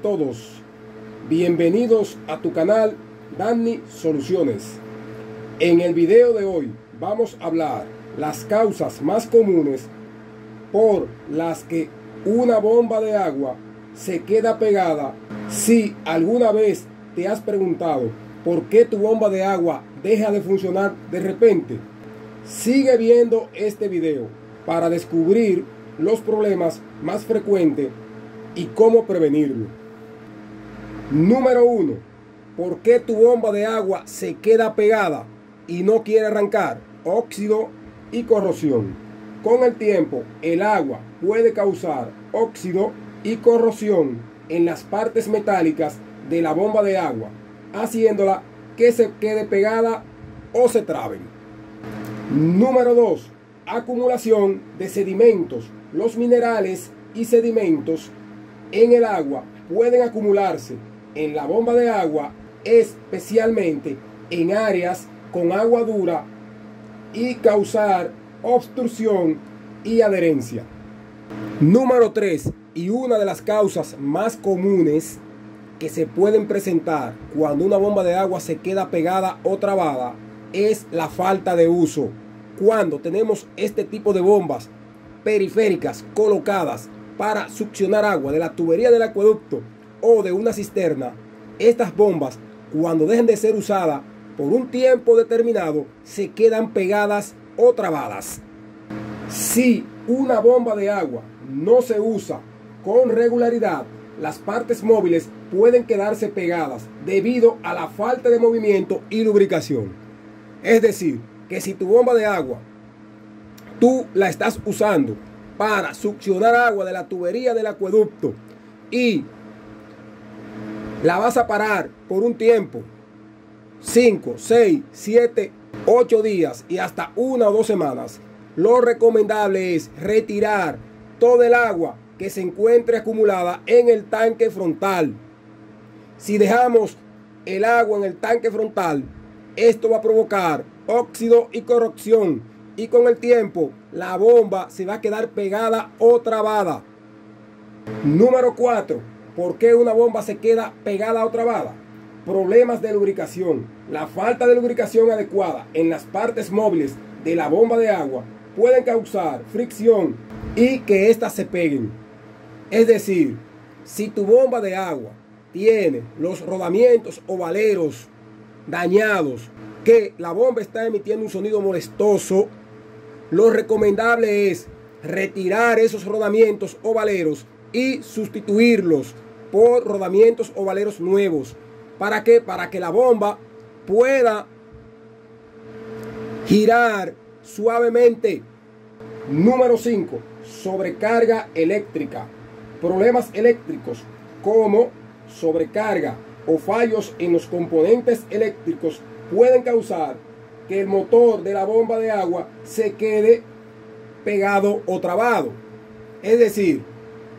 todos, bienvenidos a tu canal Danny Soluciones. En el video de hoy vamos a hablar las causas más comunes por las que una bomba de agua se queda pegada. Si alguna vez te has preguntado por qué tu bomba de agua deja de funcionar de repente, sigue viendo este video para descubrir los problemas más frecuentes y cómo prevenirlo. Número 1. ¿Por qué tu bomba de agua se queda pegada y no quiere arrancar? Óxido y corrosión. Con el tiempo, el agua puede causar óxido y corrosión en las partes metálicas de la bomba de agua, haciéndola que se quede pegada o se traben. Número 2. Acumulación de sedimentos. Los minerales y sedimentos en el agua pueden acumularse en la bomba de agua, especialmente en áreas con agua dura, y causar obstrucción y adherencia. Número 3. Y una de las causas más comunes que se pueden presentar cuando una bomba de agua se queda pegada o trabada es la falta de uso. Cuando tenemos este tipo de bombas periféricas colocadas para succionar agua de la tubería del acueducto o de una cisterna, estas bombas, cuando dejen de ser usadas por un tiempo determinado, se quedan pegadas o trabadas. Si una bomba de agua no se usa con regularidad, las partes móviles pueden quedarse pegadas debido a la falta de movimiento y lubricación. Es decir, que si tu bomba de agua tú la estás usando para succionar agua de la tubería del acueducto y la vas a parar por un tiempo, 5, 6, 7, 8 días y hasta 1 o 2 semanas, lo recomendable es retirar todo el agua que se encuentre acumulada en el tanque frontal. Si dejamos el agua en el tanque frontal, esto va a provocar óxido y corrosión, y con el tiempo la bomba se va a quedar pegada o trabada. Número 4. ¿Por qué una bomba se queda pegada o trabada? Problemas de lubricación. La falta de lubricación adecuada en las partes móviles de la bomba de agua pueden causar fricción y que éstas se peguen. Es decir, si tu bomba de agua tiene los rodamientos o valeros dañados, que la bomba está emitiendo un sonido molestoso, lo recomendable es retirar esos rodamientos o valeros y sustituirlos por rodamientos o valeros nuevos. ¿Para qué? Para que la bomba pueda girar suavemente. Número 5. Sobrecarga eléctrica. Problemas eléctricos como sobrecarga o fallos en los componentes eléctricos pueden causar que el motor de la bomba de agua se quede pegado o trabado. Es decir,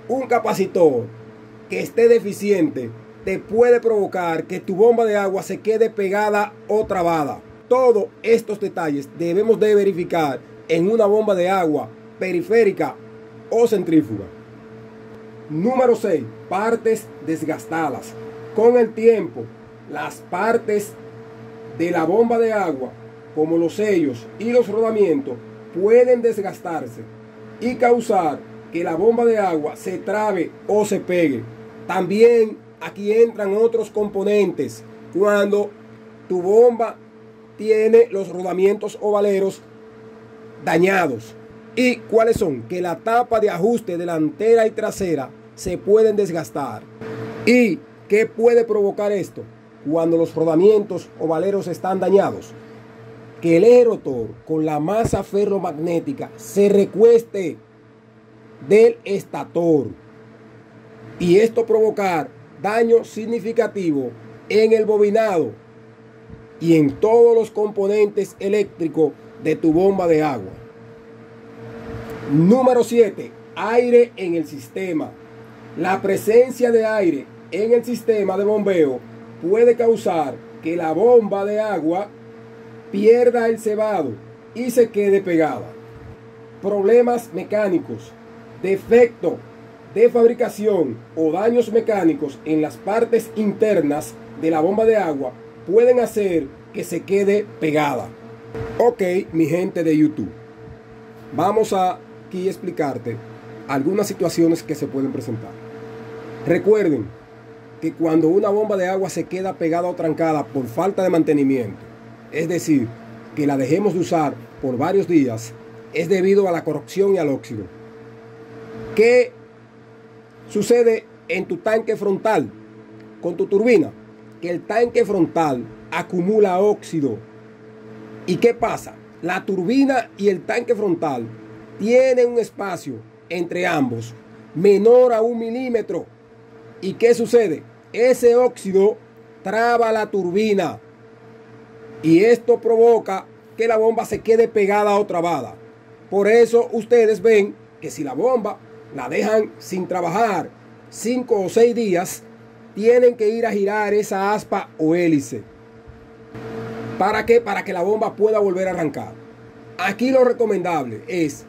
un capacitor que esté deficiente te puede provocar que tu bomba de agua se quede pegada o trabada. Todos estos detalles debemos de verificar en una bomba de agua periférica o centrífuga. Número 6. Partes desgastadas. Con el tiempo, las partes de la bomba de agua, como los sellos y los rodamientos, pueden desgastarse y causar que la bomba de agua se trabe o se pegue. También aquí entran otros componentes cuando tu bomba tiene los rodamientos o valeros dañados. ¿Y cuáles son? Que la tapa de ajuste delantera y trasera se pueden desgastar. ¿Y qué puede provocar esto? Cuando los rodamientos o valeros están dañados, que el eje rotor con la masa ferromagnética se recueste del estator, y esto provocar daño significativo en el bobinado y en todos los componentes eléctricos de tu bomba de agua. Número 7. Aire en el sistema. La presencia de aire en el sistema de bombeo puede causar que la bomba de agua pierda el cebado y se quede pegada. Problemas mecánicos. Defecto de fabricación o daños mecánicos en las partes internas de la bomba de agua pueden hacer que se quede pegada. Ok, mi gente de YouTube, vamos a aquí explicarte algunas situaciones que se pueden presentar. Recuerden que cuando una bomba de agua se queda pegada o trancada por falta de mantenimiento, es decir, que la dejemos de usar por varios días, es debido a la corrosión y al óxido. ¿Qué sucede en tu tanque frontal con tu turbina? Que el tanque frontal acumula óxido. ¿Y qué pasa? La turbina y el tanque frontal tienen un espacio entre ambos menor a 1 milímetro. ¿Y qué sucede? Ese óxido traba la turbina y esto provoca que la bomba se quede pegada o trabada. Por eso ustedes ven que si la bomba la dejan sin trabajar 5 o 6 días, tienen que ir a girar esa aspa o hélice. ¿Para qué? Para que la bomba pueda volver a arrancar. Aquí lo recomendable es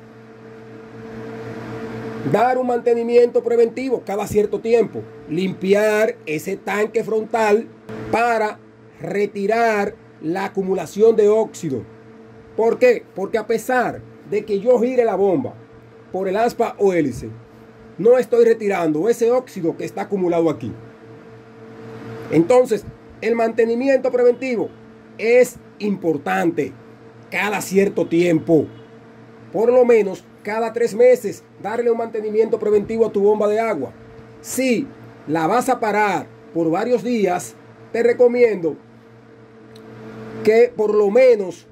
dar un mantenimiento preventivo cada cierto tiempo. Limpiar ese tanque frontal para retirar la acumulación de óxido. ¿Por qué? Porque a pesar de que yo gire la bomba por el aspa o hélice, no estoy retirando ese óxido que está acumulado aquí. Entonces, el mantenimiento preventivo es importante cada cierto tiempo. Por lo menos cada 3 meses darle un mantenimiento preventivo a tu bomba de agua. Si la vas a parar por varios días, te recomiendo que por lo menos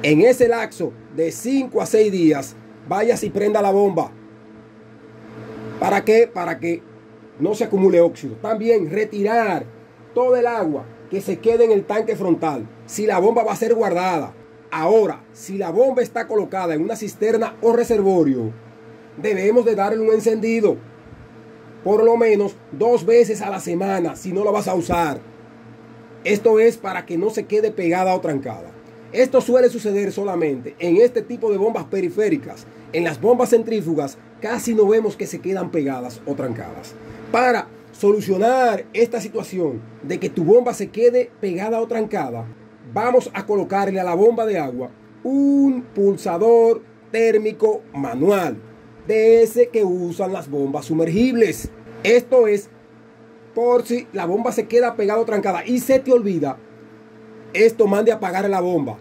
en ese lapso de 5 a 6 días vayas y prenda la bomba. ¿Para qué? Para que no se acumule óxido. También retirar todo el agua que se quede en el tanque frontal si la bomba va a ser guardada. Ahora, si la bomba está colocada en una cisterna o reservorio, debemos de darle un encendido por lo menos 2 veces a la semana si no la vas a usar. Esto es para que no se quede pegada o trancada. Esto suele suceder solamente en este tipo de bombas periféricas. En las bombas centrífugas casi no vemos que se quedan pegadas o trancadas. Para solucionar esta situación de que tu bomba se quede pegada o trancada, vamos a colocarle a la bomba de agua un pulsador térmico manual, de ese que usan las bombas sumergibles. Esto es por si la bomba se queda pegada o trancada y se te olvida, esto mande a apagar la bomba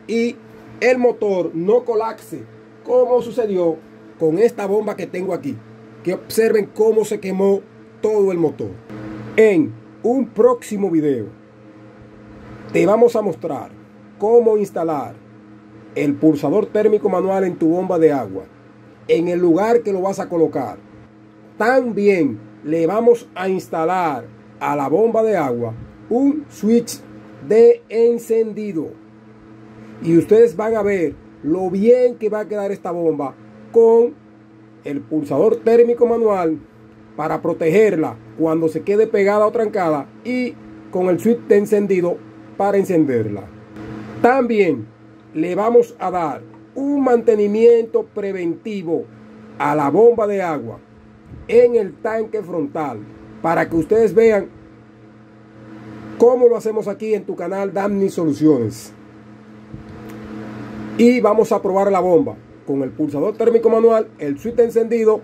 y el motor no colapse, como sucedió con esta bomba que tengo aquí. Que observen cómo se quemó todo el motor. En un próximo video te vamos a mostrar cómo instalar el pulsador térmico manual en tu bomba de agua, en el lugar que lo vas a colocar. También le vamos a instalar a la bomba de agua un switch de encendido. Y ustedes van a ver lo bien que va a quedar esta bomba con el pulsador térmico manual para protegerla cuando se quede pegada o trancada, y con el switch de encendido para encenderla. También le vamos a dar un mantenimiento preventivo a la bomba de agua en el tanque frontal para que ustedes vean cómo lo hacemos aquí en tu canal Danny Soluciones. Y vamos a probar la bomba con el pulsador térmico manual, el switch de encendido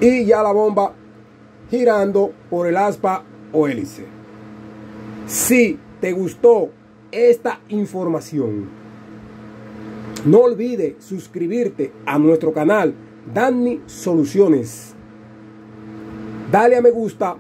y ya la bomba girando por el aspa o hélice. Si te gustó esta información, no olvides suscribirte a nuestro canal Danny Soluciones. Dale a me gusta